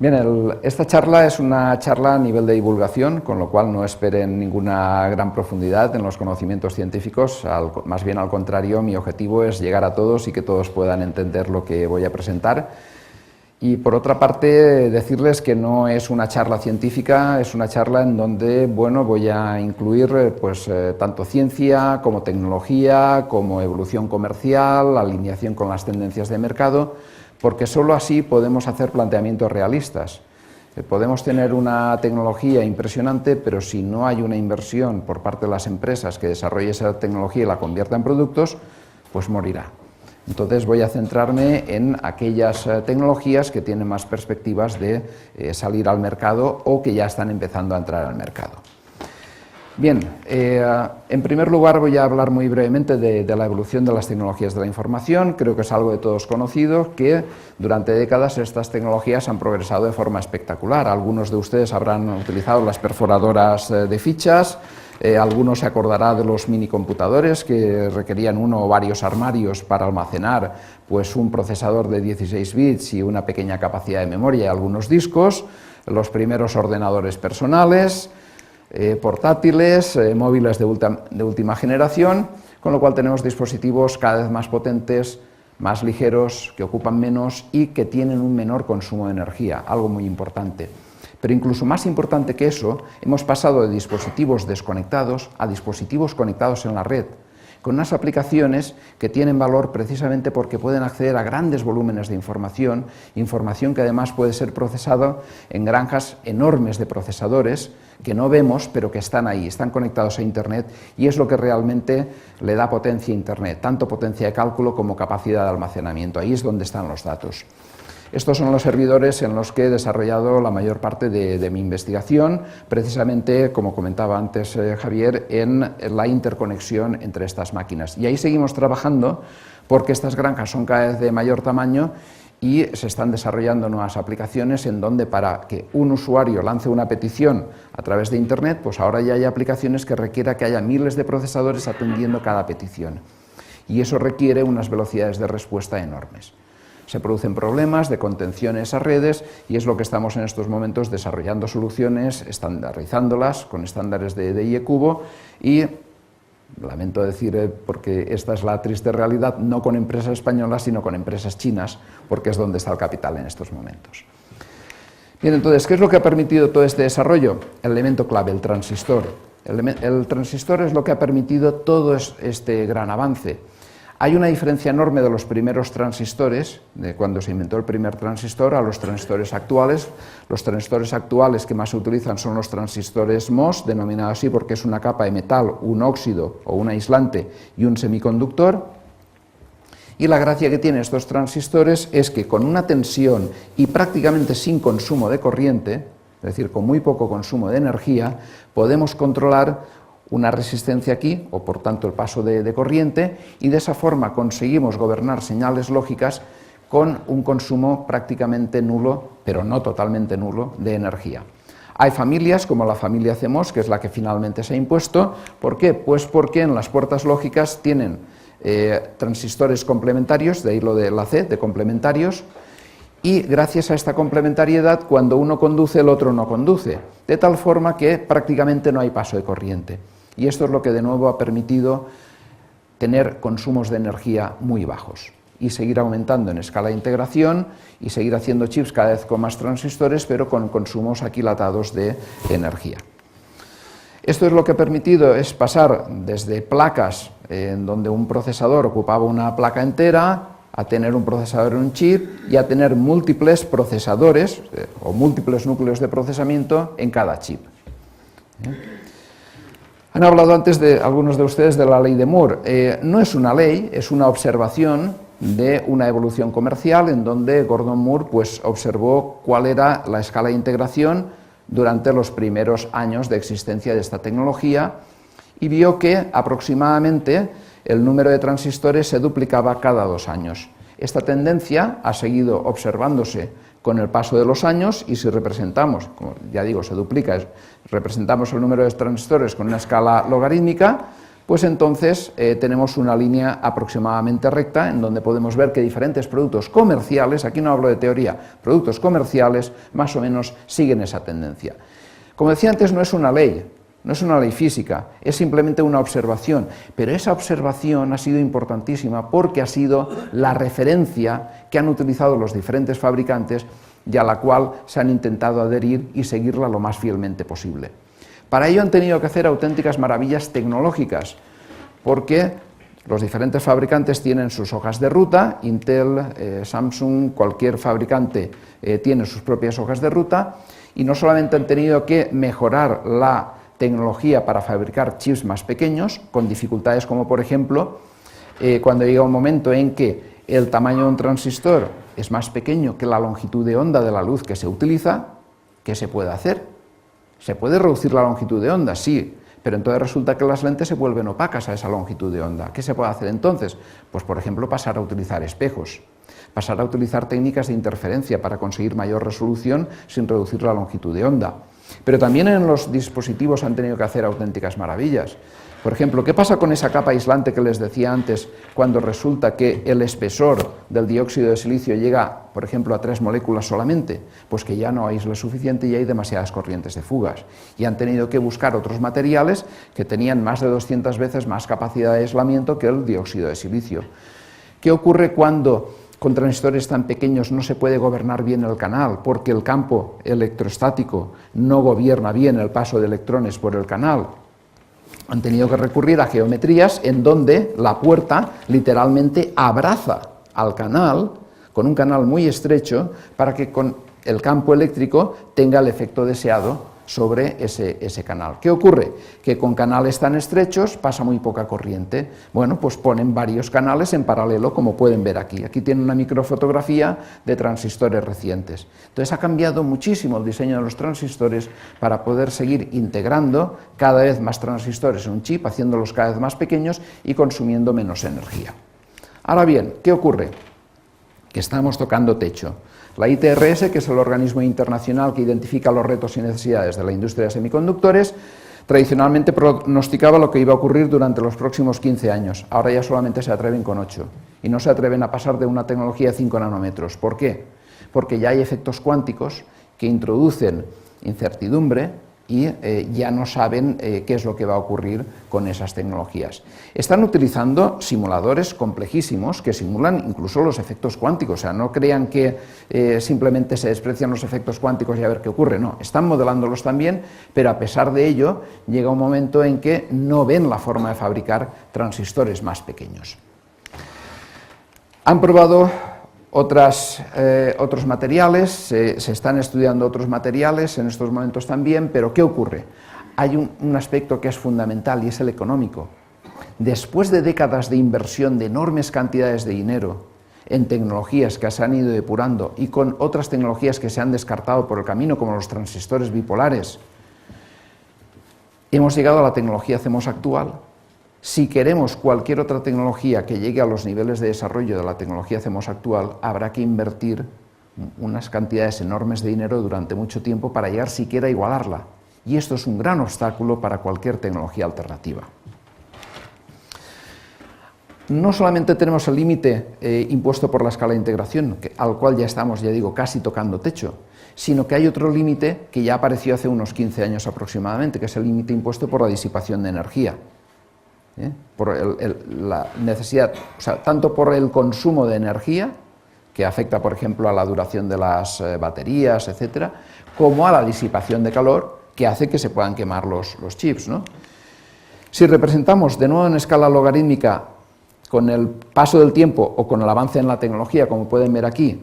Bien, esta charla es una charla a nivel de divulgación, con lo cual no esperen ninguna gran profundidad en los conocimientos científicos, más bien al contrario, mi objetivo es llegar a todos y que todos puedan entender lo que voy a presentar. Y por otra parte, decirles que no es una charla científica, es una charla en donde, bueno, voy a incluir tanto ciencia como tecnología, como evolución comercial, alineación con las tendencias de mercado, porque solo así podemos hacer planteamientos realistas. Podemos tener una tecnología impresionante, pero si no hay una inversión por parte de las empresas que desarrolle esa tecnología y la convierta en productos, pues morirá. Entonces voy a centrarme en aquellas tecnologías que tienen más perspectivas de salir al mercado o que ya están empezando a entrar al mercado. Bien, en primer lugar voy a hablar muy brevemente de la evolución de las tecnologías de la información. Creo que es algo de todos conocido, que durante décadas estas tecnologías han progresado de forma espectacular. Algunos de ustedes habrán utilizado las perforadoras de fichas, algunos se acordará de los minicomputadores que requerían uno o varios armarios para almacenar pues, un procesador de 16 bits y una pequeña capacidad de memoria y algunos discos, los primeros ordenadores personales, portátiles, móviles de última generación, con lo cual tenemos dispositivos cada vez más potentes, más ligeros, que ocupan menos y que tienen un menor consumo de energía, algo muy importante. Pero incluso más importante que eso, hemos pasado de dispositivos desconectados a dispositivos conectados en la red, con unas aplicaciones que tienen valor precisamente porque pueden acceder a grandes volúmenes de información, información que además puede ser procesada en granjas enormes de procesadores que no vemos, pero que están ahí, están conectados a Internet, y es lo que realmente le da potencia a Internet, tanto potencia de cálculo como capacidad de almacenamiento. Ahí es donde están los datos. Estos son los servidores en los que he desarrollado la mayor parte de mi investigación, precisamente, como comentaba antes Javier, en la interconexión entre estas máquinas. Y ahí seguimos trabajando porque estas granjas son cada vez de mayor tamaño y se están desarrollando nuevas aplicaciones en donde para que un usuario lance una petición a través de Internet, pues ahora ya hay aplicaciones que requiera que haya miles de procesadores atendiendo cada petición. Y eso requiere unas velocidades de respuesta enormes. Se producen problemas de contención en esas redes y es lo que estamos en estos momentos desarrollando soluciones, estandarizándolas con estándares de IEcubo y, lamento decir, porque esta es la triste realidad, no con empresas españolas, sino con empresas chinas, porque es donde está el capital en estos momentos. Bien, entonces, ¿qué es lo que ha permitido todo este desarrollo? El elemento clave, el transistor. El transistor es lo que ha permitido todo este gran avance. Hay una diferencia enorme de los primeros transistores, de cuando se inventó el primer transistor, a los transistores actuales. Los transistores actuales que más se utilizan son los transistores MOS, denominados así porque es una capa de metal, un óxido o un aislante y un semiconductor. Y la gracia que tienen estos transistores es que con una tensión y prácticamente sin consumo de corriente, es decir, con muy poco consumo de energía, podemos controlar una resistencia aquí, o por tanto el paso de corriente, y de esa forma conseguimos gobernar señales lógicas con un consumo prácticamente nulo, pero no totalmente nulo, de energía. Hay familias como la familia CMOS, que es la que finalmente se ha impuesto. ¿Por qué? Pues porque en las puertas lógicas tienen transistores complementarios, de ahí lo de la C, de complementarios, y gracias a esta complementariedad, cuando uno conduce, el otro no conduce, de tal forma que prácticamente no hay paso de corriente. Y esto es lo que de nuevo ha permitido tener consumos de energía muy bajos y seguir aumentando en escala de integración y seguir haciendo chips cada vez con más transistores, pero con consumos aquilatados de energía. Esto es lo que ha permitido es pasar desde placas en donde un procesador ocupaba una placa entera, a tener un procesador en un chip y a tener múltiples procesadores o múltiples núcleos de procesamiento en cada chip. Han hablado antes algunos de ustedes de la ley de Moore. No es una ley, es una observación de una evolución comercial en donde Gordon Moore pues, observó cuál era la escala de integración durante los primeros años de existencia de esta tecnología y vio que aproximadamente el número de transistores se duplicaba cada 2 años. Esta tendencia ha seguido observándose con el paso de los años y si representamos, como ya digo, se duplica, representamos el número de transistores con una escala logarítmica, pues entonces tenemos una línea aproximadamente recta en donde podemos ver que diferentes productos comerciales, aquí no hablo de teoría, productos comerciales más o menos siguen esa tendencia. Como decía antes, no es una ley física, es simplemente una observación, pero esa observación ha sido importantísima porque ha sido la referencia que han utilizado los diferentes fabricantes y a la cual se han intentado adherir y seguirla lo más fielmente posible. Para ello han tenido que hacer auténticas maravillas tecnológicas, porque los diferentes fabricantes tienen sus hojas de ruta, Intel, Samsung, cualquier fabricante tiene sus propias hojas de ruta, y no solamente han tenido que mejorar la tecnología para fabricar chips más pequeños, con dificultades como por ejemplo, cuando llega un momento en que el tamaño de un transistor es más pequeño que la longitud de onda de la luz que se utiliza, ¿qué se puede hacer? ¿Se puede reducir la longitud de onda? Sí, pero entonces resulta que las lentes se vuelven opacas a esa longitud de onda. ¿Qué se puede hacer entonces? Pues por ejemplo pasar a utilizar espejos, pasar a utilizar técnicas de interferencia para conseguir mayor resolución sin reducir la longitud de onda. Pero también en los dispositivos han tenido que hacer auténticas maravillas. Por ejemplo, ¿qué pasa con esa capa aislante que les decía antes cuando resulta que el espesor del dióxido de silicio llega, por ejemplo, a 3 moléculas solamente? Pues que ya no aísla suficiente y hay demasiadas corrientes de fugas. Y han tenido que buscar otros materiales que tenían más de 200 veces más capacidad de aislamiento que el dióxido de silicio. ¿Qué ocurre cuando con transistores tan pequeños no se puede gobernar bien el canal, porque el campo electrostático no gobierna bien el paso de electrones por el canal? Han tenido que recurrir a geometrías en donde la puerta literalmente abraza al canal, con un canal muy estrecho, para que con el campo eléctrico tenga el efecto deseado sobre ese canal. ¿Qué ocurre? Que con canales tan estrechos pasa muy poca corriente. Bueno, pues ponen varios canales en paralelo, como pueden ver aquí. Aquí tienen una microfotografía de transistores recientes. Entonces ha cambiado muchísimo el diseño de los transistores para poder seguir integrando cada vez más transistores en un chip, haciéndolos cada vez más pequeños y consumiendo menos energía. Ahora bien, ¿qué ocurre? Que estamos tocando techo. La ITRS, que es el organismo internacional que identifica los retos y necesidades de la industria de semiconductores, tradicionalmente pronosticaba lo que iba a ocurrir durante los próximos 15 años. Ahora ya solamente se atreven con 8 y no se atreven a pasar de una tecnología de 5 nanómetros. ¿Por qué? Porque ya hay efectos cuánticos que introducen incertidumbre y ya no saben qué es lo que va a ocurrir con esas tecnologías. Están utilizando simuladores complejísimos que simulan incluso los efectos cuánticos, o sea, no crean que simplemente se desprecian los efectos cuánticos y a ver qué ocurre, no, están modelándolos también, pero a pesar de ello llega un momento en que no ven la forma de fabricar transistores más pequeños. Han probado otros materiales, se están estudiando otros materiales en estos momentos también, pero ¿qué ocurre? Hay un aspecto que es fundamental y es el económico. Después de décadas de inversión de enormes cantidades de dinero en tecnologías que se han ido depurando y con otras tecnologías que se han descartado por el camino, como los transistores bipolares, hemos llegado a la tecnología CMOS actual. Si queremos cualquier otra tecnología que llegue a los niveles de desarrollo de la tecnología CMOS actual, habrá que invertir unas cantidades enormes de dinero durante mucho tiempo para llegar siquiera a igualarla. Y esto es un gran obstáculo para cualquier tecnología alternativa. No solamente tenemos el límite impuesto por la escala de integración, al cual ya estamos, ya digo, casi tocando techo, sino que hay otro límite que ya apareció hace unos 15 años aproximadamente, que es el límite impuesto por la disipación de energía. Por la necesidad, o sea, tanto por el consumo de energía, que afecta, por ejemplo, a la duración de las baterías, etcétera, como a la disipación de calor, que hace que se puedan quemar los chips, ¿no? Si representamos de nuevo en escala logarítmica, con el paso del tiempo o con el avance en la tecnología, como pueden ver aquí,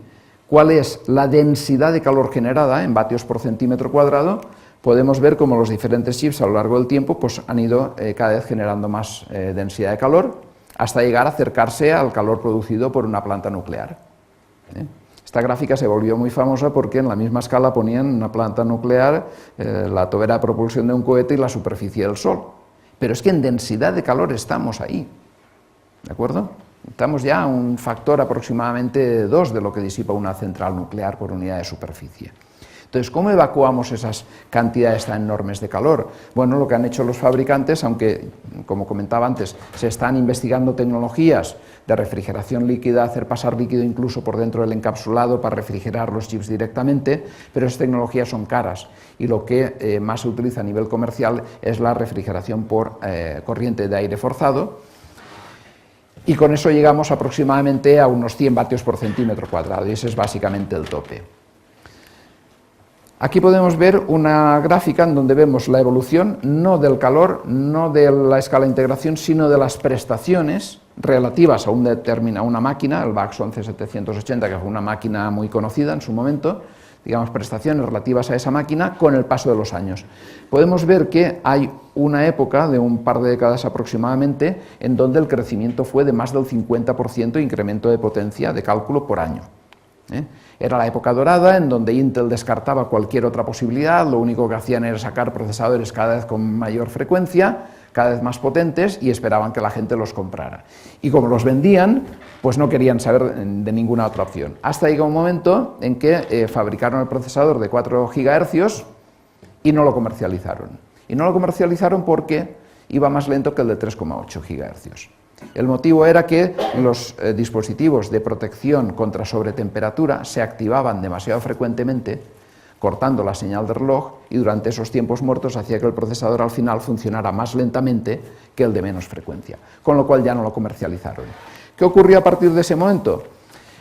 cuál es la densidad de calor generada en vatios por centímetro cuadrado, podemos ver cómo los diferentes chips a lo largo del tiempo pues, han ido cada vez generando más densidad de calor hasta llegar a acercarse al calor producido por una planta nuclear. Esta gráfica se volvió muy famosa porque en la misma escala ponían una planta nuclear, la tobera de propulsión de un cohete y la superficie del Sol. Pero es que en densidad de calor estamos ahí, ¿de acuerdo? Estamos ya a un factor aproximadamente 2 de lo que disipa una central nuclear por unidad de superficie. Entonces, ¿cómo evacuamos esas cantidades tan enormes de calor? Bueno, lo que han hecho los fabricantes, aunque, como comentaba antes, se están investigando tecnologías de refrigeración líquida, hacer pasar líquido incluso por dentro del encapsulado para refrigerar los chips directamente, pero esas tecnologías son caras y lo que más se utiliza a nivel comercial es la refrigeración por corriente de aire forzado, y con eso llegamos aproximadamente a unos 100 vatios por centímetro cuadrado, y ese es básicamente el tope. Aquí podemos ver una gráfica en donde vemos la evolución no del calor, no de la escala de integración, sino de las prestaciones relativas a una máquina, el VAX 11780, que es una máquina muy conocida en su momento, digamos, prestaciones relativas a esa máquina con el paso de los años. Podemos ver que hay una época de un par de décadas aproximadamente en donde el crecimiento fue de más del 50% de incremento de potencia de cálculo por año. Era la época dorada en donde Intel descartaba cualquier otra posibilidad, lo único que hacían era sacar procesadores cada vez con mayor frecuencia, cada vez más potentes, y esperaban que la gente los comprara. Y como los vendían, pues no querían saber de ninguna otra opción. Hasta llegó un momento en que fabricaron el procesador de 4 GHz y no lo comercializaron. Y no lo comercializaron porque iba más lento que el de 3,8 GHz. El motivo era que los dispositivos de protección contra sobretemperatura se activaban demasiado frecuentemente, cortando la señal de reloj, y durante esos tiempos muertos hacía que el procesador al final funcionara más lentamente que el de menos frecuencia, con lo cual ya no lo comercializaron. ¿Qué ocurrió a partir de ese momento?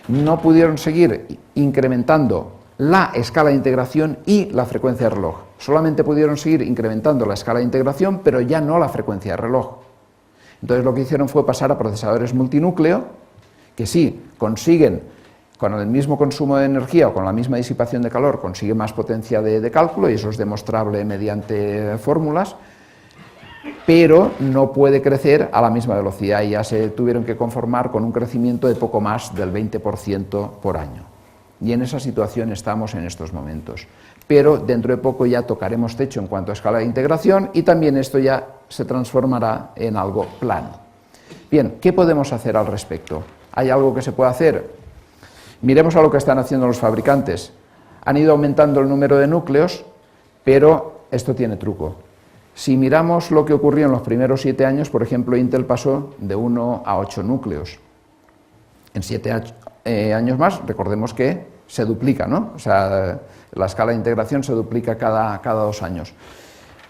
No pudieron seguir incrementando la escala de integración y la frecuencia de reloj. Solamente pudieron seguir incrementando la escala de integración, pero ya no la frecuencia de reloj. Entonces lo que hicieron fue pasar a procesadores multinúcleo, que sí consiguen, con el mismo consumo de energía o con la misma disipación de calor, consiguen más potencia de cálculo, y eso es demostrable mediante fórmulas, pero no puede crecer a la misma velocidad, y ya se tuvieron que conformar con un crecimiento de poco más del 20% por año. Y en esa situación estamos en estos momentos. Pero dentro de poco ya tocaremos techo en cuanto a escala de integración, y también esto ya se transformará en algo plano. Bien, ¿qué podemos hacer al respecto? ¿Hay algo que se puede hacer? Miremos a lo que están haciendo los fabricantes. Han ido aumentando el número de núcleos, pero esto tiene truco. Si miramos lo que ocurrió en los primeros 7 años, por ejemplo, Intel pasó de 1 a 8 núcleos. En 7 años más, recordemos que se duplica, ¿no? O sea, la escala de integración se duplica cada 2 años.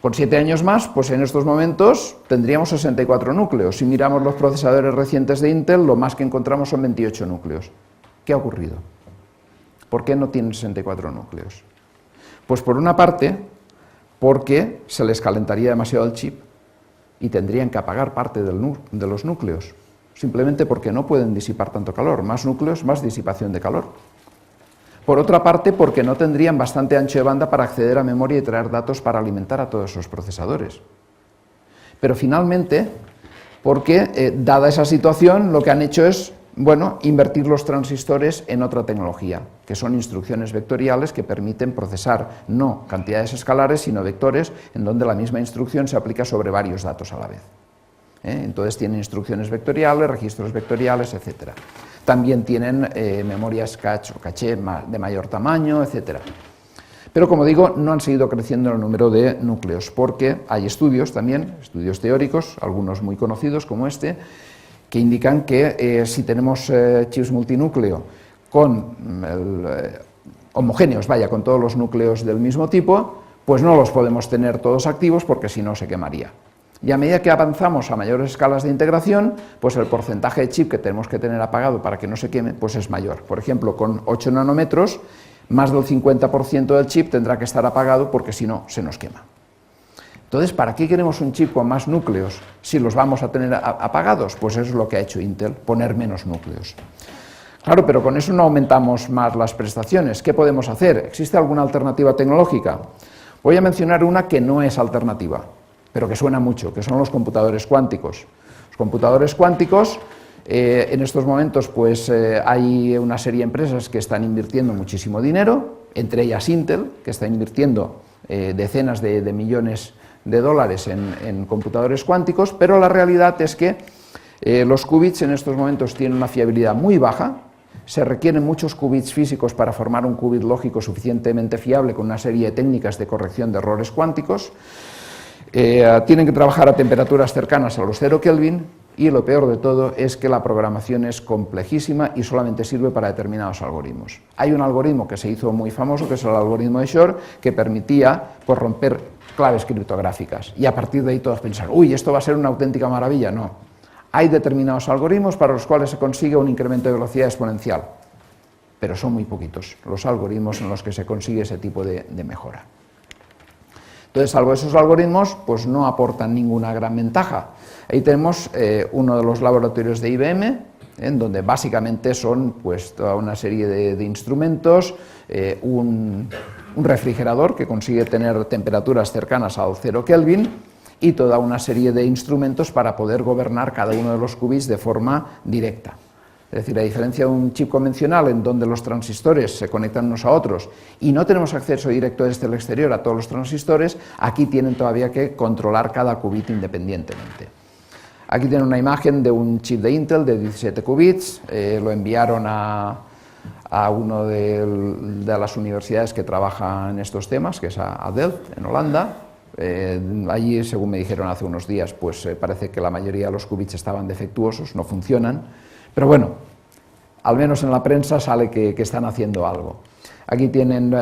Con 7 años más, pues en estos momentos tendríamos 64 núcleos. Si miramos los procesadores recientes de Intel, lo más que encontramos son 28 núcleos. ¿Qué ha ocurrido? ¿Por qué no tienen 64 núcleos? Pues por una parte, porque se les calentaría demasiado el chip y tendrían que apagar parte de los núcleos, simplemente porque no pueden disipar tanto calor. Más núcleos, más disipación de calor. Por otra parte, porque no tendrían bastante ancho de banda para acceder a memoria y traer datos para alimentar a todos esos procesadores. Pero finalmente, porque dada esa situación, lo que han hecho es, bueno, invertir los transistores en otra tecnología, que son instrucciones vectoriales que permiten procesar no cantidades escalares, sino vectores, en donde la misma instrucción se aplica sobre varios datos a la vez. Entonces tienen instrucciones vectoriales, registros vectoriales, etc. También tienen memorias caché de mayor tamaño, etc. Pero, como digo, no han seguido creciendo el número de núcleos, porque hay estudios también, estudios teóricos, algunos muy conocidos como este, que indican que si tenemos chips multinúcleo homogéneos, con todos los núcleos del mismo tipo, pues no los podemos tener todos activos porque si no se quemaría. Y a medida que avanzamos a mayores escalas de integración, pues el porcentaje de chip que tenemos que tener apagado para que no se queme, pues es mayor. Por ejemplo, con 8 nanómetros, más del 50% del chip tendrá que estar apagado porque si no, se nos quema. Entonces, ¿para qué queremos un chip con más núcleos si los vamos a tener apagados? Pues eso es lo que ha hecho Intel, poner menos núcleos. Claro, pero con eso no aumentamos más las prestaciones. ¿Qué podemos hacer? ¿Existe alguna alternativa tecnológica? Voy a mencionar una que no es alternativa, pero que suena mucho, que son los computadores cuánticos. Los computadores cuánticos, en estos momentos, pues hay una serie de empresas que están invirtiendo muchísimo dinero, entre ellas Intel, que está invirtiendo decenas de millones de dólares en computadores cuánticos, pero la realidad es que los qubits en estos momentos tienen una fiabilidad muy baja, Se requieren muchos qubits físicos para formar un qubit lógico suficientemente fiable con una serie de técnicas de corrección de errores cuánticos. Tienen que trabajar a temperaturas cercanas a los 0 Kelvin y lo peor de todo es que la programación es complejísima y solamente sirve para determinados algoritmos. Hay un algoritmo que se hizo muy famoso, que es el algoritmo de Shor, que permitía pues, romper claves criptográficas y a partir de ahí todos pensaron, uy, esto va a ser una auténtica maravilla. No. Hay determinados algoritmos para los cuales se consigue un incremento de velocidad exponencial, pero son muy poquitos los algoritmos en los que se consigue ese tipo de mejora. Entonces, salvo esos algoritmos, pues no aportan ninguna gran ventaja. Ahí tenemos uno de los laboratorios de IBM, en donde básicamente son pues, toda una serie de instrumentos, un refrigerador que consigue tener temperaturas cercanas al 0 Kelvin, y toda una serie de instrumentos para poder gobernar cada uno de los qubits de forma directa. Es decir, a diferencia de un chip convencional en donde los transistores se conectan unos a otros y no tenemos acceso directo desde el exterior a todos los transistores, aquí tienen todavía que controlar cada qubit independientemente. Aquí tienen una imagen de un chip de Intel de 17 qubits, lo enviaron a una de las universidades que trabaja en estos temas, que es a Delft, en Holanda. Allí, según me dijeron hace unos días, pues parece que la mayoría de los qubits estaban defectuosos, no funcionan, pero bueno, al menos en la prensa sale que están haciendo algo. Aquí tienen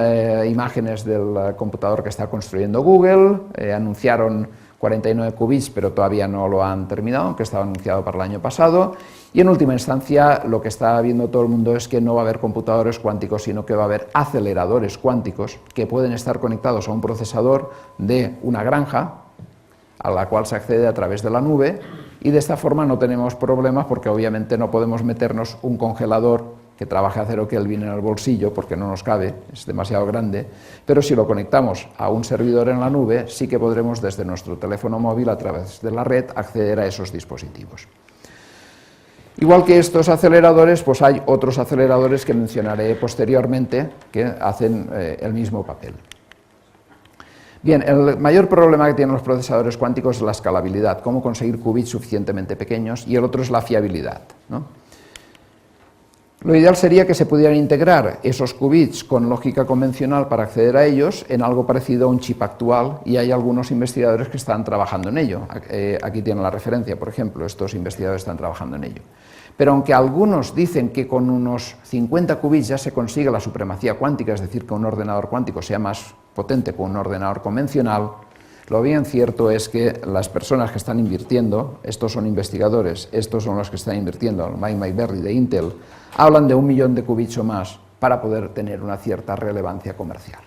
imágenes del computador que está construyendo Google, anunciaron 49 qubits, pero todavía no lo han terminado, aunque estaba anunciado para el año pasado, y en última instancia lo que está viendo todo el mundo es que no va a haber computadores cuánticos, sino que va a haber aceleradores cuánticos que pueden estar conectados a un procesador de una granja, a la cual se accede a través de la nube, y de esta forma no tenemos problemas porque obviamente no podemos meternos un congelador que trabaje a 0 Kelvin en el bolsillo porque no nos cabe, es demasiado grande, pero si lo conectamos a un servidor en la nube, sí que podremos desde nuestro teléfono móvil a través de la red acceder a esos dispositivos. Igual que estos aceleradores, pues hay otros aceleradores que mencionaré posteriormente que hacen el mismo papel. Bien, el mayor problema que tienen los procesadores cuánticos es la escalabilidad, cómo conseguir qubits suficientemente pequeños, y el otro es la fiabilidad, ¿no? Lo ideal sería que se pudieran integrar esos qubits con lógica convencional para acceder a ellos en algo parecido a un chip actual, y hay algunos investigadores que están trabajando en ello. Aquí tienen la referencia, por ejemplo, estos investigadores están trabajando en ello. Pero aunque algunos dicen que con unos 50 qubits ya se consigue la supremacía cuántica, es decir, que un ordenador cuántico sea más potente que un ordenador convencional, lo bien cierto es que las personas que están invirtiendo, estos son investigadores, estos son los que están invirtiendo, Mike McBurney de Intel, hablan de 1 millón de qubits o más para poder tener una cierta relevancia comercial.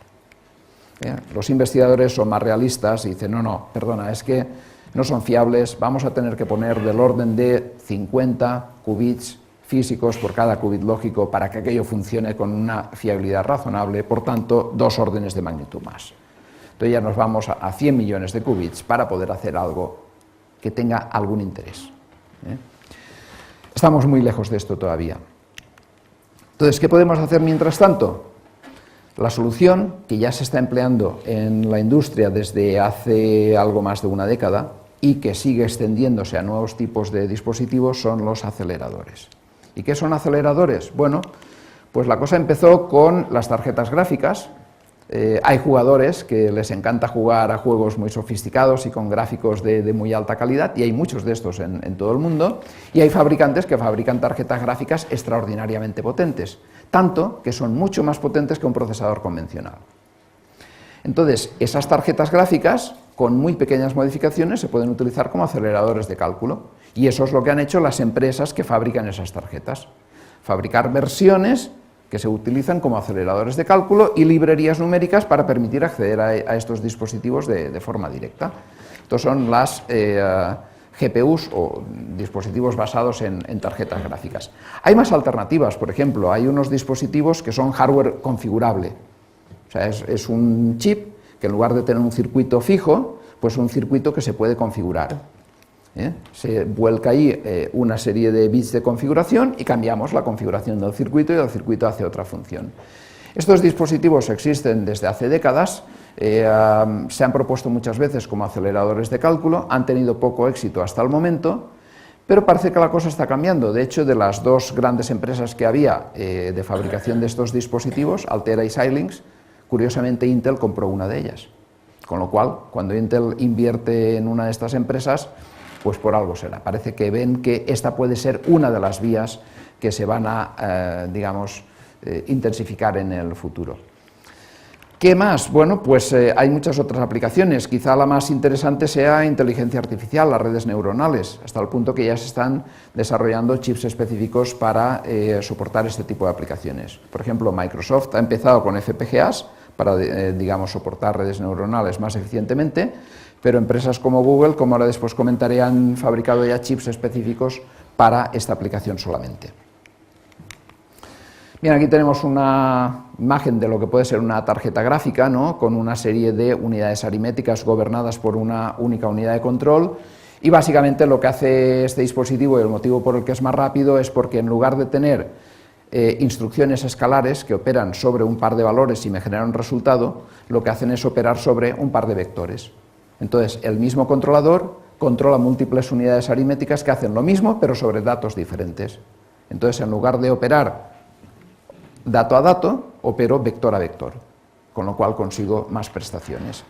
Los investigadores son más realistas y dicen, no, perdona, es que no son fiables, vamos a tener que poner del orden de 50 qubits físicos por cada qubit lógico para que aquello funcione con una fiabilidad razonable, por tanto, 2 órdenes de magnitud más. Entonces ya nos vamos a 100 millones de qubits para poder hacer algo que tenga algún interés. Estamos muy lejos de esto todavía. Entonces, ¿qué podemos hacer mientras tanto? La solución, que ya se está empleando en la industria desde hace algo más de una década y que sigue extendiéndose a nuevos tipos de dispositivos, son los aceleradores. ¿Y qué son aceleradores? Bueno, pues la cosa empezó con las tarjetas gráficas. Hay jugadores que les encanta jugar a juegos muy sofisticados y con gráficos de muy alta calidad, y hay muchos de estos en todo el mundo, y hay fabricantes que fabrican tarjetas gráficas extraordinariamente potentes, tanto que son mucho más potentes que un procesador convencional. Entonces, esas tarjetas gráficas, con muy pequeñas modificaciones, se pueden utilizar como aceleradores de cálculo, y eso es lo que han hecho las empresas que fabrican esas tarjetas, fabricar versiones que se utilizan como aceleradores de cálculo y librerías numéricas para permitir acceder a estos dispositivos de forma directa. Estos son las GPUs o dispositivos basados en tarjetas gráficas. Hay más alternativas, por ejemplo, hay unos dispositivos que son hardware configurable. O sea, es un chip que en lugar de tener un circuito fijo, pues un circuito que se puede configurar. Se vuelca ahí una serie de bits de configuración y cambiamos la configuración del circuito y el circuito hace otra función. Estos dispositivos existen desde hace décadas, se han propuesto muchas veces como aceleradores de cálculo, han tenido poco éxito hasta el momento, Pero parece que la cosa está cambiando. De hecho, de las dos grandes empresas que había de fabricación de estos dispositivos, Altera y Xilinx, curiosamente Intel compró una de ellas. Con lo cual, cuando Intel invierte en una de estas empresas, pues por algo será. Parece que ven que esta puede ser una de las vías que se van a, intensificar en el futuro. ¿Qué más? Bueno, pues hay muchas otras aplicaciones. Quizá la más interesante sea inteligencia artificial, las redes neuronales, hasta el punto que ya se están desarrollando chips específicos para soportar este tipo de aplicaciones. Por ejemplo, Microsoft ha empezado con FPGAs para, soportar redes neuronales más eficientemente, pero empresas como Google, como ahora después comentaré, han fabricado ya chips específicos para esta aplicación solamente. Bien, aquí tenemos una imagen de lo que puede ser una tarjeta gráfica, ¿no?, con una serie de unidades aritméticas gobernadas por una única unidad de control, y básicamente lo que hace este dispositivo, y el motivo por el que es más rápido, es porque en lugar de tener instrucciones escalares que operan sobre un par de valores y me generan un resultado, lo que hacen es operar sobre un par de vectores. Entonces, el mismo controlador controla múltiples unidades aritméticas que hacen lo mismo, pero sobre datos diferentes. Entonces, en lugar de operar dato a dato, opero vector a vector, con lo cual consigo más prestaciones.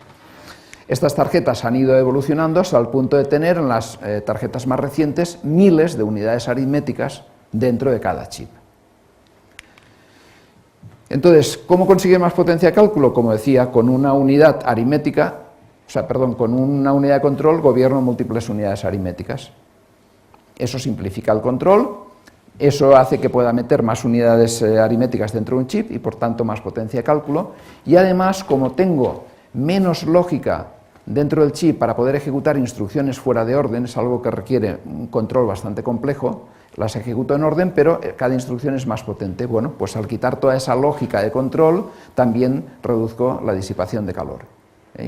Estas tarjetas han ido evolucionando hasta el punto de tener en las tarjetas más recientes miles de unidades aritméticas dentro de cada chip. Entonces, ¿cómo consigue más potencia de cálculo? Como decía, con una unidad aritmética, con una unidad de control gobierno múltiples unidades aritméticas. Eso simplifica el control. Eso hace que pueda meter más unidades aritméticas dentro de un chip y por tanto más potencia de cálculo, y además, como tengo menos lógica dentro del chip para poder ejecutar instrucciones fuera de orden, es algo que requiere un control bastante complejo, las ejecuto en orden, pero cada instrucción es más potente. Bueno, pues al quitar toda esa lógica de control, también reduzco la disipación de calor,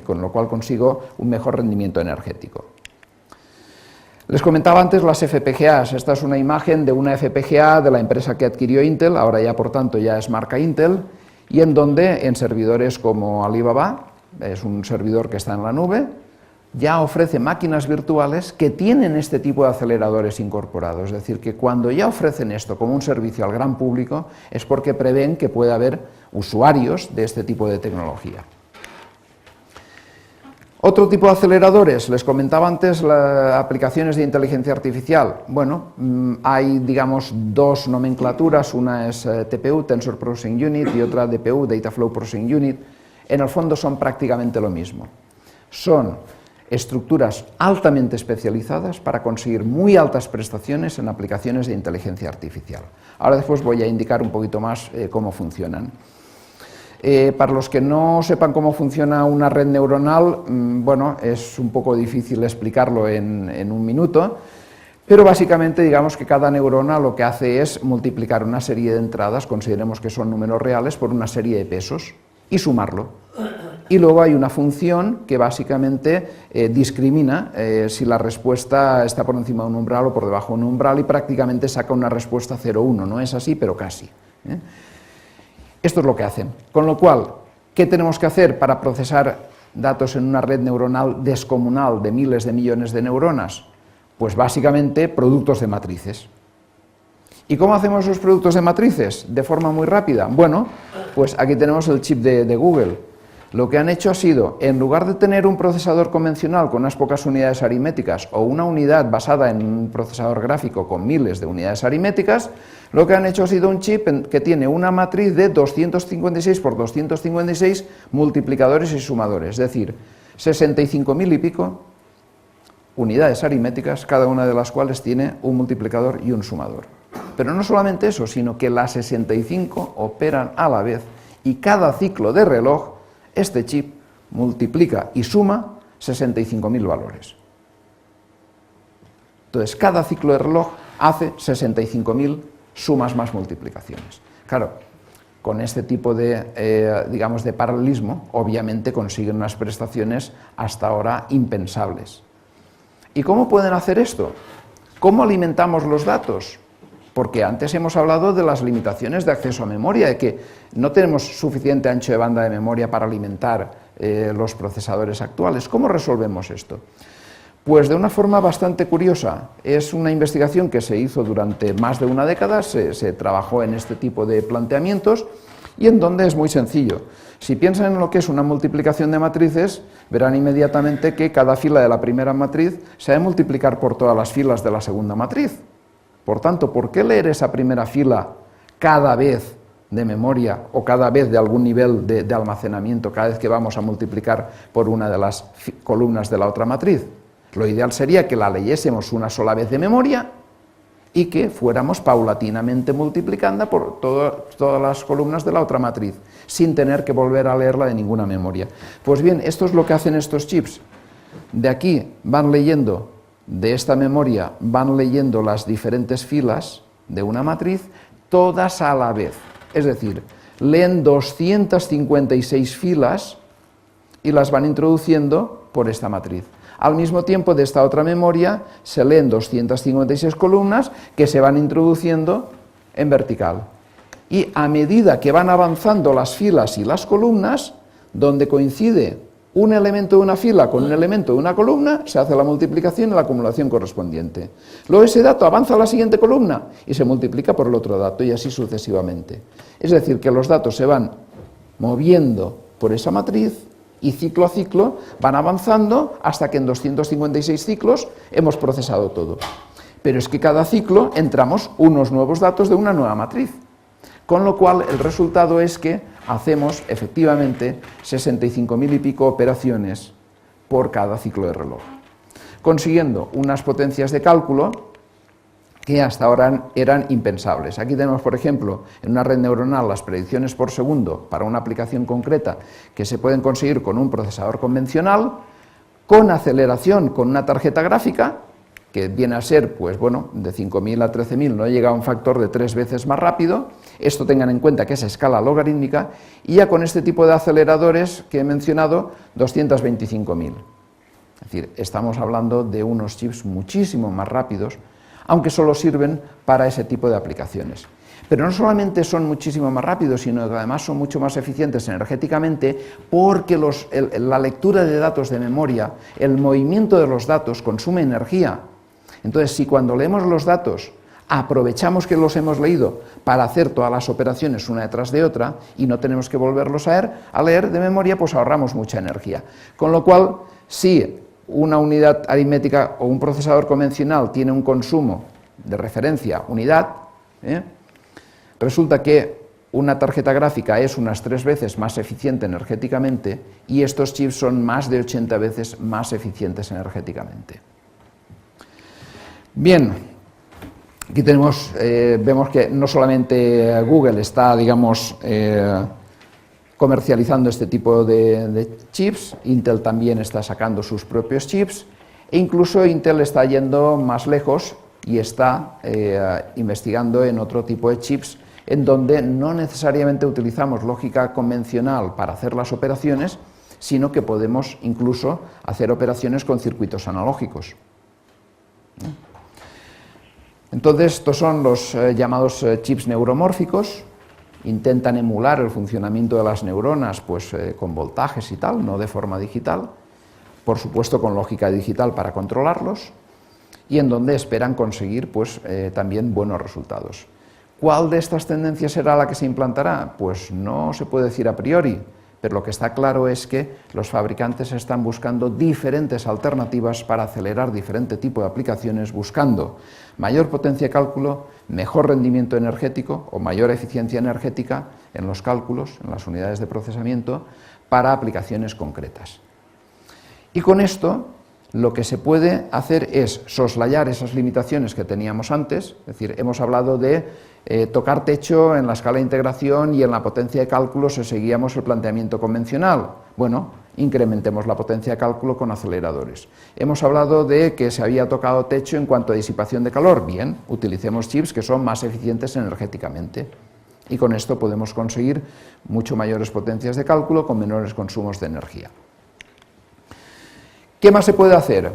con lo cual consigo un mejor rendimiento energético. Les comentaba antes las FPGAs. Esta es una imagen de una FPGA de la empresa que adquirió Intel, ahora ya por tanto ya es marca Intel, y en donde en servidores como Alibaba, es un servidor que está en la nube, ya ofrece máquinas virtuales que tienen este tipo de aceleradores incorporados. Es decir, que cuando ya ofrecen esto como un servicio al gran público es porque prevén que puede haber usuarios de este tipo de tecnología. Otro tipo de aceleradores, les comentaba antes las aplicaciones de inteligencia artificial. Bueno, hay, digamos, dos nomenclaturas, una es TPU, Tensor Processing Unit, y otra DPU, Data Flow Processing Unit. En el fondo son prácticamente lo mismo. Son estructuras altamente especializadas para conseguir muy altas prestaciones en aplicaciones de inteligencia artificial. Ahora después voy a indicar un poquito más cómo funcionan. Para los que no sepan cómo funciona una red neuronal, bueno, es un poco difícil explicarlo en un minuto, pero básicamente digamos que cada neurona lo que hace es multiplicar una serie de entradas, consideremos que son números reales, por una serie de pesos y sumarlo. Y luego hay una función que básicamente discrimina si la respuesta está por encima de un umbral o por debajo de un umbral y prácticamente saca una respuesta 0,1, no es así, pero casi. Esto es lo que hacen. Con lo cual, ¿qué tenemos que hacer para procesar datos en una red neuronal descomunal de miles de millones de neuronas? Pues básicamente productos de matrices. ¿Y cómo hacemos esos productos de matrices? De forma muy rápida. Bueno, pues aquí tenemos el chip de Google. Lo que han hecho ha sido, en lugar de tener un procesador convencional con unas pocas unidades aritméticas o una unidad basada en un procesador gráfico con miles de unidades aritméticas, lo que han hecho ha sido un chip que tiene una matriz de 256 por 256 multiplicadores y sumadores, es decir, 65.000 y pico unidades aritméticas, cada una de las cuales tiene un multiplicador y un sumador. Pero no solamente eso, sino que las 65 operan a la vez y cada ciclo de reloj este chip multiplica y suma 65.000 valores. Entonces, cada ciclo de reloj hace 65.000 sumas más multiplicaciones. Claro, con este tipo de, digamos, de paralelismo, obviamente consiguen unas prestaciones hasta ahora impensables. ¿Y cómo pueden hacer esto? ¿Cómo alimentamos los datos? Porque antes hemos hablado de las limitaciones de acceso a memoria, de que no tenemos suficiente ancho de banda de memoria para alimentar los procesadores actuales. ¿Cómo resolvemos esto? Pues de una forma bastante curiosa. Es una investigación que se hizo durante más de una década, se trabajó en este tipo de planteamientos y en donde es muy sencillo. Si piensan en lo que es una multiplicación de matrices, verán inmediatamente que cada fila de la primera matriz se ha de multiplicar por todas las filas de la segunda matriz. Por tanto, ¿por qué leer esa primera fila cada vez de memoria o cada vez de algún nivel de almacenamiento, cada vez que vamos a multiplicar por una de las columnas de la otra matriz? Lo ideal sería que la leyésemos una sola vez de memoria y que fuéramos paulatinamente multiplicando por todas las columnas de la otra matriz, sin tener que volver a leerla de ninguna memoria. Pues bien, esto es lo que hacen estos chips. De aquí van leyendo, de esta memoria van leyendo las diferentes filas de una matriz, todas a la vez. Es decir, leen 256 filas y las van introduciendo por esta matriz. Al mismo tiempo, de esta otra memoria se leen 256 columnas que se van introduciendo en vertical. Y a medida que van avanzando las filas y las columnas, donde coincide un elemento de una fila con un elemento de una columna, se hace la multiplicación y la acumulación correspondiente. Luego ese dato avanza a la siguiente columna y se multiplica por el otro dato y así sucesivamente. Es decir, que los datos se van moviendo por esa matriz y ciclo a ciclo van avanzando hasta que en 256 ciclos hemos procesado todo. Pero es que cada ciclo entramos unos nuevos datos de una nueva matriz, con lo cual el resultado es que hacemos efectivamente 65.000 y pico operaciones por cada ciclo de reloj, consiguiendo unas potencias de cálculo que hasta ahora eran impensables. Aquí tenemos, por ejemplo, en una red neuronal las predicciones por segundo para una aplicación concreta que se pueden conseguir con un procesador convencional, con aceleración, con una tarjeta gráfica, que viene a ser, pues bueno, de 5.000 a 13.000, no llega a un factor de 3 veces más rápido. Esto tengan en cuenta que es a escala logarítmica, y ya con este tipo de aceleradores que he mencionado, 225.000. Es decir, estamos hablando de unos chips muchísimo más rápidos, aunque solo sirven para ese tipo de aplicaciones. Pero no solamente son muchísimo más rápidos, sino que además son mucho más eficientes energéticamente, porque la lectura de datos de memoria, el movimiento de los datos consume energía. Entonces, si cuando leemos los datos aprovechamos que los hemos leído para hacer todas las operaciones una detrás de otra y no tenemos que volverlos a leer de memoria, pues ahorramos mucha energía. Con lo cual, si una unidad aritmética o un procesador convencional tiene un consumo de referencia unidad, resulta que una tarjeta gráfica es unas 3 veces más eficiente energéticamente y estos chips son más de 80 veces más eficientes energéticamente. Bien, aquí tenemos, vemos que no solamente Google está, digamos, comercializando este tipo de chips, Intel también está sacando sus propios chips, e incluso Intel está yendo más lejos y está investigando en otro tipo de chips en donde no necesariamente utilizamos lógica convencional para hacer las operaciones, sino que podemos incluso hacer operaciones con circuitos analógicos. Entonces, estos son los llamados chips neuromórficos. Intentan emular el funcionamiento de las neuronas pues, con voltajes y tal, no de forma digital, por supuesto con lógica digital para controlarlos, y en donde esperan conseguir pues, también buenos resultados. ¿Cuál de estas tendencias será la que se implantará? Pues no se puede decir a priori, pero lo que está claro es que los fabricantes están buscando diferentes alternativas para acelerar diferente tipo de aplicaciones, buscando mayor potencia de cálculo, mejor rendimiento energético o mayor eficiencia energética en los cálculos, en las unidades de procesamiento, para aplicaciones concretas. Y con esto lo que se puede hacer es soslayar esas limitaciones que teníamos antes, es decir, hemos hablado de tocar techo en la escala de integración y en la potencia de cálculo si seguíamos el planteamiento convencional. Bueno, incrementemos la potencia de cálculo con aceleradores. Hemos hablado de que se había tocado techo en cuanto a disipación de calor. Bien, utilicemos chips que son más eficientes energéticamente. Y con esto podemos conseguir mucho mayores potencias de cálculo con menores consumos de energía. ¿Qué más se puede hacer?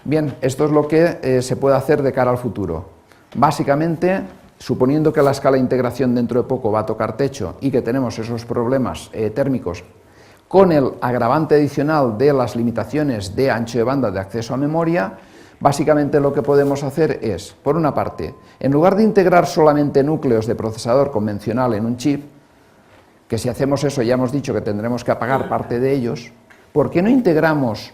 Bien, esto es lo que se puede hacer de cara al futuro. Básicamente, suponiendo que la escala de integración dentro de poco va a tocar techo y que tenemos esos problemas térmicos con el agravante adicional de las limitaciones de ancho de banda de acceso a memoria, básicamente lo que podemos hacer es, por una parte, en lugar de integrar solamente núcleos de procesador convencional en un chip, que si hacemos eso ya hemos dicho que tendremos que apagar parte de ellos, ¿por qué no integramos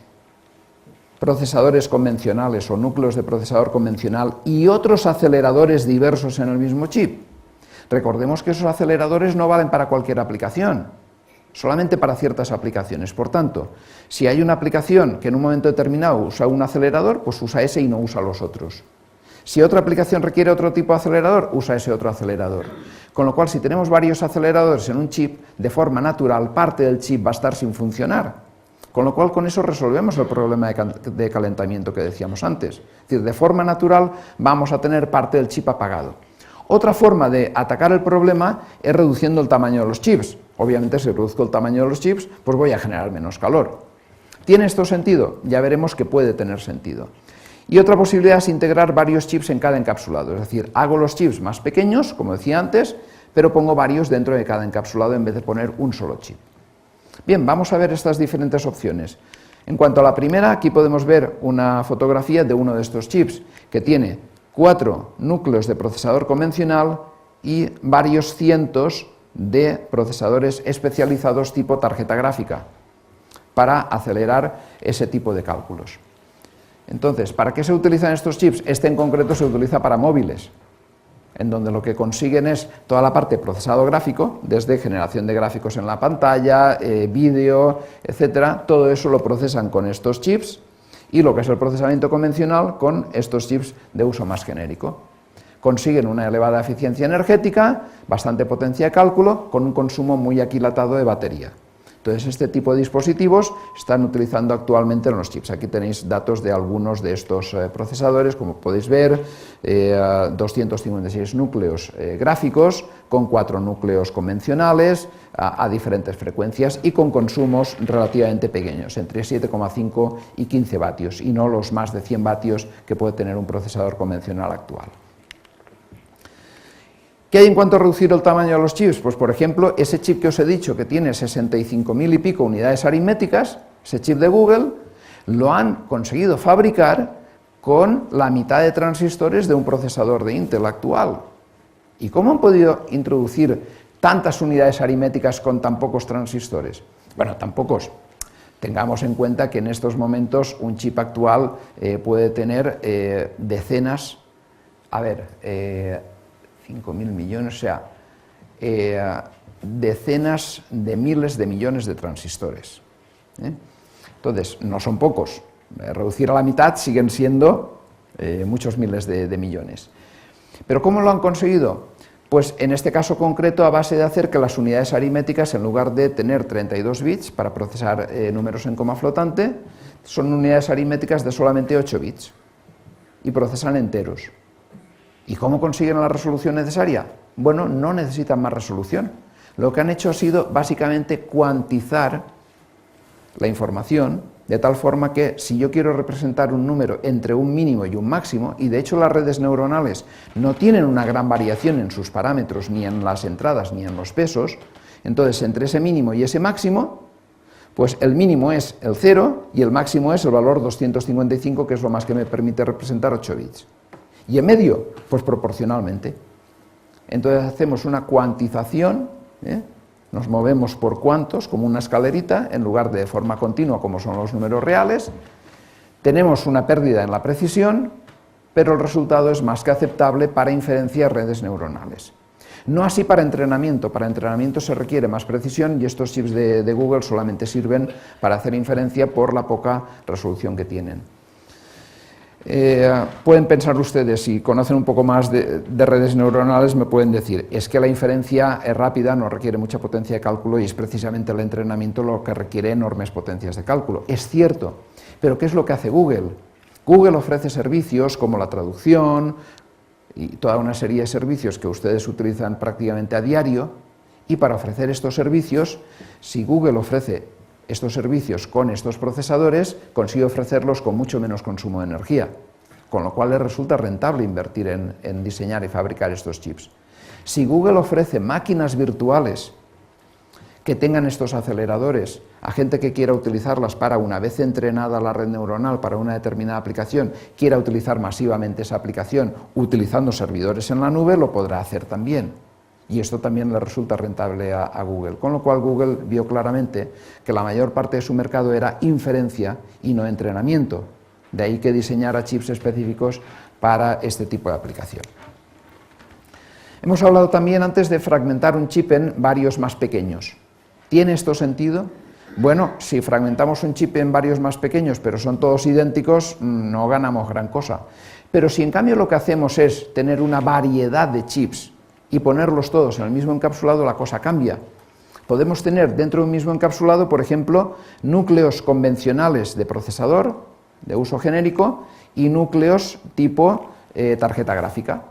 procesadores convencionales o núcleos de procesador convencional y otros aceleradores diversos en el mismo chip? Recordemos que esos aceleradores no valen para cualquier aplicación, solamente para ciertas aplicaciones. Por tanto, si hay una aplicación que en un momento determinado usa un acelerador, pues usa ese y no usa los otros. Si otra aplicación requiere otro tipo de acelerador, usa ese otro acelerador. Con lo cual, si tenemos varios aceleradores en un chip, de forma natural, parte del chip va a estar sin funcionar. Con lo cual, con eso resolvemos el problema de calentamiento que decíamos antes. Es decir, de forma natural vamos a tener parte del chip apagado. Otra forma de atacar el problema es reduciendo el tamaño de los chips. Obviamente, si reduzco el tamaño de los chips, pues voy a generar menos calor. ¿Tiene esto sentido? Ya veremos que puede tener sentido. Y otra posibilidad es integrar varios chips en cada encapsulado, es decir, hago los chips más pequeños, como decía antes, pero pongo varios dentro de cada encapsulado en vez de poner un solo chip. Bien, vamos a ver estas diferentes opciones. En cuanto a la primera, aquí podemos ver una fotografía de uno de estos chips, que tiene 4 núcleos de procesador convencional y varios cientos de procesadores especializados tipo tarjeta gráfica, para acelerar ese tipo de cálculos. Entonces, ¿para qué se utilizan estos chips? Este en concreto se utiliza para móviles, en donde lo que consiguen es toda la parte de procesado gráfico, desde generación de gráficos en la pantalla, vídeo, etcétera. Todo eso lo procesan con estos chips y lo que es el procesamiento convencional con estos chips de uso más genérico. Consiguen una elevada eficiencia energética, bastante potencia de cálculo, con un consumo muy aquilatado de batería. Entonces, este tipo de dispositivos están utilizando actualmente en los chips. Aquí tenéis datos de algunos de estos procesadores, como podéis ver, 256 núcleos gráficos, con 4 núcleos convencionales, a diferentes frecuencias y con consumos relativamente pequeños, entre 7,5 y 15 vatios, y no los más de 100 vatios que puede tener un procesador convencional actual. ¿Qué hay en cuanto a reducir el tamaño de los chips? Pues, por ejemplo, ese chip que os he dicho que tiene 65.000 y pico unidades aritméticas, ese chip de Google, lo han conseguido fabricar con la mitad de transistores de un procesador de Intel actual. ¿Y cómo han podido introducir tantas unidades aritméticas con tan pocos transistores? Bueno, tan pocos. Tengamos en cuenta que en estos momentos un chip actual puede tener decenas, 5.000 millones, o sea, decenas de miles de millones de transistores. Entonces, no son pocos. Reducir a la mitad siguen siendo muchos miles de millones. ¿Pero cómo lo han conseguido? Pues en este caso concreto a base de hacer que las unidades aritméticas, en lugar de tener 32 bits para procesar números en coma flotante, son unidades aritméticas de solamente 8 bits y procesan enteros. ¿Y cómo consiguen la resolución necesaria? Bueno, no necesitan más resolución. Lo que han hecho ha sido básicamente cuantizar la información de tal forma que si yo quiero representar un número entre un mínimo y un máximo, y de hecho las redes neuronales no tienen una gran variación en sus parámetros, ni en las entradas ni en los pesos, entonces entre ese mínimo y ese máximo, pues el mínimo es el 0 y el máximo es el valor 255, que es lo más que me permite representar 8 bits. Y en medio, pues proporcionalmente. Entonces hacemos una cuantización, nos movemos por cuantos, como una escalerita, en lugar de forma continua, como son los números reales. Tenemos una pérdida en la precisión, pero el resultado es más que aceptable para inferencia de redes neuronales. No así para entrenamiento se requiere más precisión y estos chips de Google solamente sirven para hacer inferencia por la poca resolución que tienen. Pueden pensar ustedes, si conocen un poco más de redes neuronales, me pueden decir, es que la inferencia es rápida, no requiere mucha potencia de cálculo y es precisamente el entrenamiento lo que requiere enormes potencias de cálculo. Es cierto, pero ¿qué es lo que hace Google? Google ofrece servicios como la traducción y toda una serie de servicios que ustedes utilizan prácticamente a diario, y para ofrecer estos servicios, si Google ofrece estos servicios con estos procesadores, consigue ofrecerlos con mucho menos consumo de energía, con lo cual les resulta rentable invertir en diseñar y fabricar estos chips. Si Google ofrece máquinas virtuales que tengan estos aceleradores a gente que quiera utilizarlas para, una vez entrenada la red neuronal para una determinada aplicación, quiera utilizar masivamente esa aplicación utilizando servidores en la nube, lo podrá hacer también. Y esto también le resulta rentable a Google, con lo cual Google vio claramente que la mayor parte de su mercado era inferencia y no entrenamiento. De ahí que diseñara chips específicos para este tipo de aplicación. Hemos hablado también antes de fragmentar un chip en varios más pequeños. ¿Tiene esto sentido? Bueno, si fragmentamos un chip en varios más pequeños, pero son todos idénticos, no ganamos gran cosa. Pero si en cambio lo que hacemos es tener una variedad de chips y ponerlos todos en el mismo encapsulado, la cosa cambia. Podemos tener dentro de un mismo encapsulado, por ejemplo, núcleos convencionales de procesador, de uso genérico, y núcleos tipo tarjeta gráfica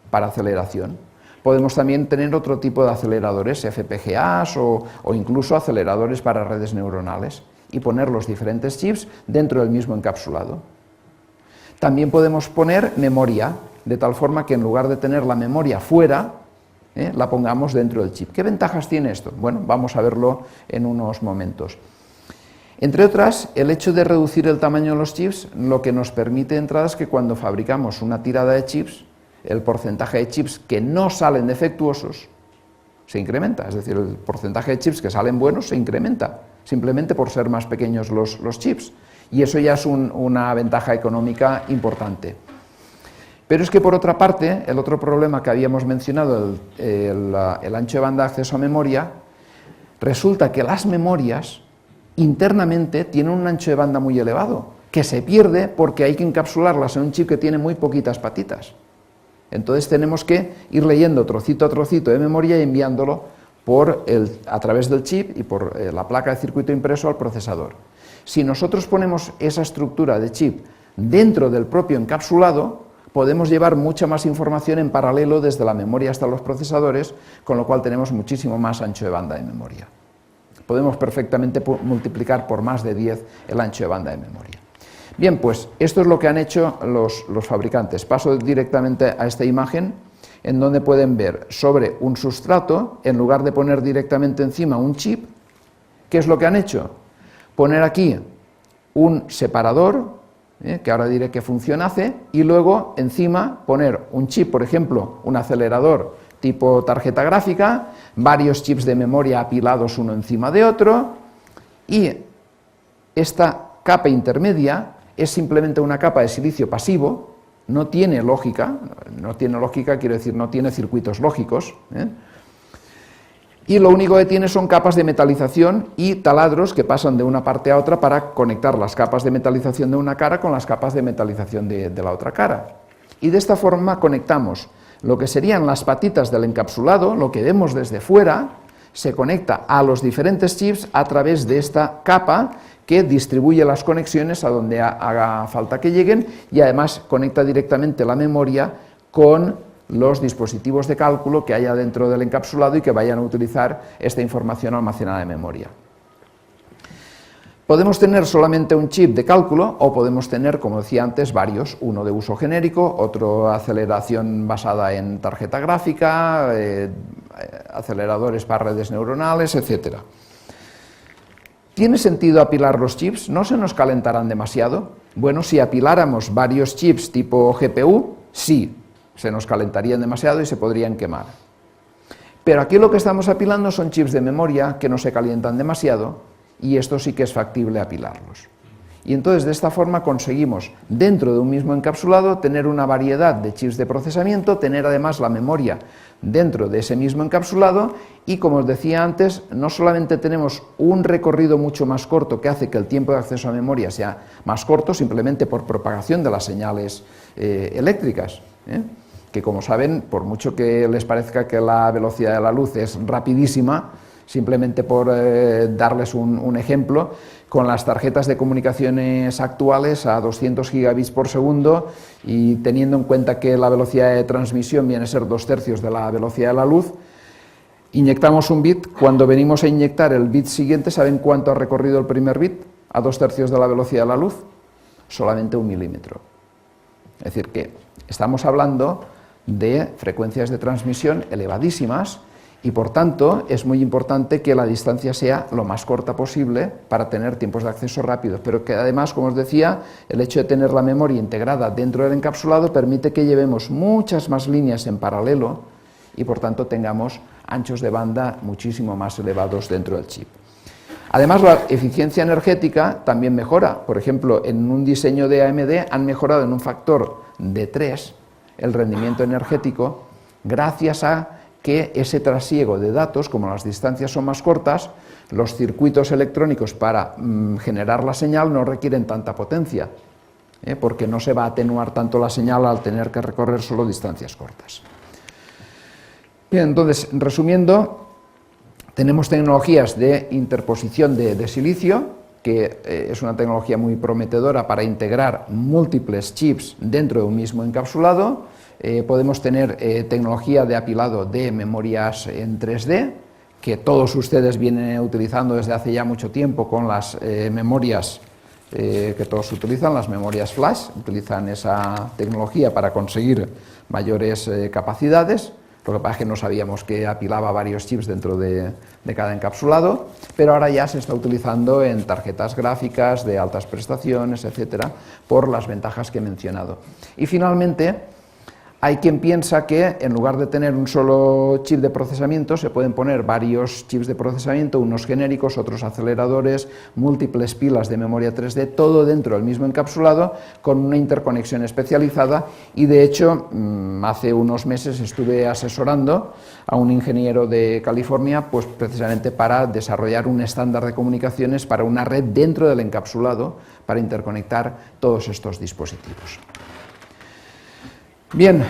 para aceleración. Podemos también tener otro tipo de aceleradores, FPGAs o incluso aceleradores para redes neuronales, y poner los diferentes chips dentro del mismo encapsulado. También podemos poner memoria, de tal forma que en lugar de tener la memoria fuera, la pongamos dentro del chip. ¿Qué ventajas tiene esto? Bueno, vamos a verlo en unos momentos. Entre otras, el hecho de reducir el tamaño de los chips lo que nos permite de entrada es que cuando fabricamos una tirada de chips, el porcentaje de chips que no salen defectuosos se incrementa, es decir, el porcentaje de chips que salen buenos se incrementa, simplemente por ser más pequeños los chips, y eso ya es una ventaja económica importante. Pero es que por otra parte, el otro problema que habíamos mencionado, el ancho de banda de acceso a memoria, resulta que las memorias internamente tienen un ancho de banda muy elevado, que se pierde porque hay que encapsularlas en un chip que tiene muy poquitas patitas. Entonces tenemos que ir leyendo trocito a trocito de memoria y enviándolo a través del chip y por la placa de circuito impreso al procesador. Si nosotros ponemos esa estructura de chip dentro del propio encapsulado, podemos llevar mucha más información en paralelo desde la memoria hasta los procesadores, con lo cual tenemos muchísimo más ancho de banda de memoria. Podemos perfectamente multiplicar por más de 10 el ancho de banda de memoria. Bien, pues esto es lo que han hecho los fabricantes. Paso directamente a esta imagen, en donde pueden ver sobre un sustrato, en lugar de poner directamente encima un chip, ¿qué es lo que han hecho? Poner aquí un separador, que ahora diré qué función hace, y luego encima poner un chip, por ejemplo, un acelerador tipo tarjeta gráfica, varios chips de memoria apilados uno encima de otro, y esta capa intermedia es simplemente una capa de silicio pasivo, no tiene lógica, quiero decir, no tiene circuitos lógicos, y lo único que tiene son capas de metalización y taladros que pasan de una parte a otra para conectar las capas de metalización de una cara con las capas de metalización de la otra cara. Y de esta forma conectamos lo que serían las patitas del encapsulado, lo que vemos desde fuera, se conecta a los diferentes chips a través de esta capa que distribuye las conexiones a donde haga falta que lleguen y además conecta directamente la memoria con los dispositivos de cálculo que haya dentro del encapsulado y que vayan a utilizar esta información almacenada en memoria. Podemos tener solamente un chip de cálculo o podemos tener, como decía antes, varios, uno de uso genérico, otro aceleración basada en tarjeta gráfica, aceleradores para redes neuronales, etc. ¿Tiene sentido apilar los chips? ¿No se nos calentarán demasiado? Bueno, si apiláramos varios chips tipo GPU, sí, se nos calentarían demasiado y se podrían quemar. Pero aquí lo que estamos apilando son chips de memoria que no se calientan demasiado y esto sí que es factible apilarlos. Y entonces de esta forma conseguimos dentro de un mismo encapsulado tener una variedad de chips de procesamiento, tener además la memoria dentro de ese mismo encapsulado y, como os decía antes, no solamente tenemos un recorrido mucho más corto que hace que el tiempo de acceso a memoria sea más corto simplemente por propagación de las señales eléctricas, que como saben, por mucho que les parezca que la velocidad de la luz es rapidísima, simplemente por darles un ejemplo, con las tarjetas de comunicaciones actuales a 200 gigabits por segundo y teniendo en cuenta que la velocidad de transmisión viene a ser 2/3 de la velocidad de la luz, inyectamos un bit, cuando venimos a inyectar el bit siguiente, ¿saben cuánto ha recorrido el primer bit a 2/3 de la velocidad de la luz? Solamente 1 milímetro. Es decir que estamos hablando de frecuencias de transmisión elevadísimas Y por tanto es muy importante que la distancia sea lo más corta posible para tener tiempos de acceso rápidos, pero que además, como os decía, el hecho de tener la memoria integrada dentro del encapsulado permite que llevemos muchas más líneas en paralelo y por tanto tengamos anchos de banda muchísimo más elevados dentro del chip. Además, la eficiencia energética también mejora. Por ejemplo, en un diseño de AMD han mejorado en un factor de 3 el rendimiento energético gracias a que ese trasiego de datos, como las distancias son más cortas, los circuitos electrónicos para generar la señal no requieren tanta potencia, porque no se va a atenuar tanto la señal al tener que recorrer solo distancias cortas. Bien, entonces, resumiendo, tenemos tecnologías de interposición de silicio, que es una tecnología muy prometedora para integrar múltiples chips dentro de un mismo encapsulado. Podemos tener tecnología de apilado de memorias en 3D, que todos ustedes vienen utilizando desde hace ya mucho tiempo con las memorias que todos utilizan, las memorias flash, utilizan esa tecnología para conseguir mayores capacidades. Lo que pasa es que no sabíamos que apilaba varios chips dentro de cada encapsulado, pero ahora ya se está utilizando en tarjetas gráficas de altas prestaciones, etcétera, por las ventajas que he mencionado. Y finalmente, hay quien piensa que en lugar de tener un solo chip de procesamiento se pueden poner varios chips de procesamiento, unos genéricos, otros aceleradores, múltiples pilas de memoria 3D, todo dentro del mismo encapsulado con una interconexión especializada y de hecho hace unos meses estuve asesorando a un ingeniero de California pues precisamente para desarrollar un estándar de comunicaciones para una red dentro del encapsulado para interconectar todos estos dispositivos. Bien,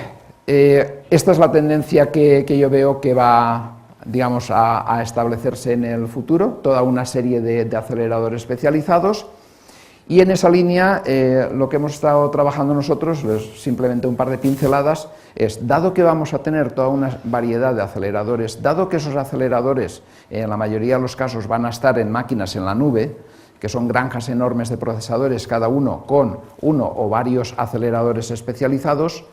esta es la tendencia que yo veo que va, digamos, a establecerse en el futuro, toda una serie de aceleradores especializados, y en esa línea lo que hemos estado trabajando nosotros, simplemente un par de pinceladas, es, dado que vamos a tener toda una variedad de aceleradores, dado que esos aceleradores en la mayoría de los casos van a estar en máquinas en la nube, que son granjas enormes de procesadores, cada uno con uno o varios aceleradores especializados,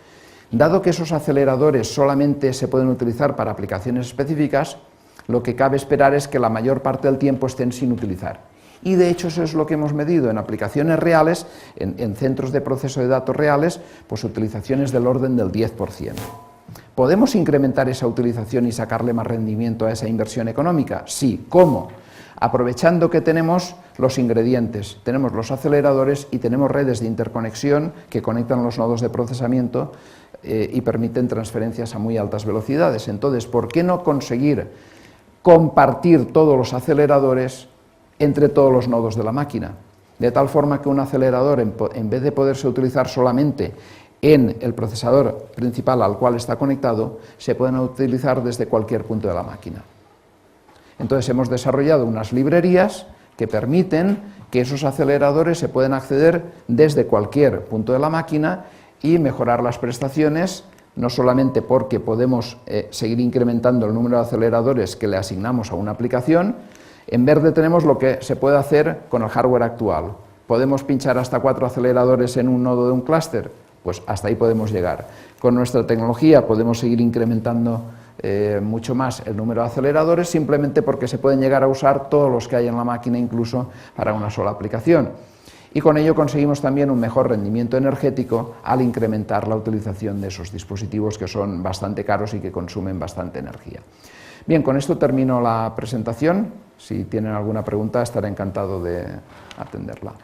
dado que esos aceleradores solamente se pueden utilizar para aplicaciones específicas, lo que cabe esperar es que la mayor parte del tiempo estén sin utilizar. Y de hecho eso es lo que hemos medido en aplicaciones reales, en centros de proceso de datos reales, pues utilizaciones del orden del 10%. ¿Podemos incrementar esa utilización y sacarle más rendimiento a esa inversión económica? Sí. ¿Cómo? Aprovechando que tenemos los ingredientes, tenemos los aceleradores y tenemos redes de interconexión que conectan los nodos de procesamiento y permiten transferencias a muy altas velocidades. Entonces, ¿por qué no conseguir compartir todos los aceleradores entre todos los nodos de la máquina? De tal forma que un acelerador, en vez de poderse utilizar solamente en el procesador principal al cual está conectado, se pueden utilizar desde cualquier punto de la máquina. Entonces hemos desarrollado unas librerías que permiten que esos aceleradores se pueden acceder desde cualquier punto de la máquina y mejorar las prestaciones, no solamente porque podemos seguir incrementando el número de aceleradores que le asignamos a una aplicación. En verde tenemos lo que se puede hacer con el hardware actual. ¿Podemos pinchar hasta 4 aceleradores en un nodo de un clúster? Pues hasta ahí podemos llegar. Con nuestra tecnología podemos seguir incrementando mucho más el número de aceleradores, simplemente porque se pueden llegar a usar todos los que hay en la máquina, incluso para una sola aplicación. Y con ello conseguimos también un mejor rendimiento energético al incrementar la utilización de esos dispositivos que son bastante caros y que consumen bastante energía. Bien, con esto termino la presentación. Si tienen alguna pregunta, estaré encantado de atenderla.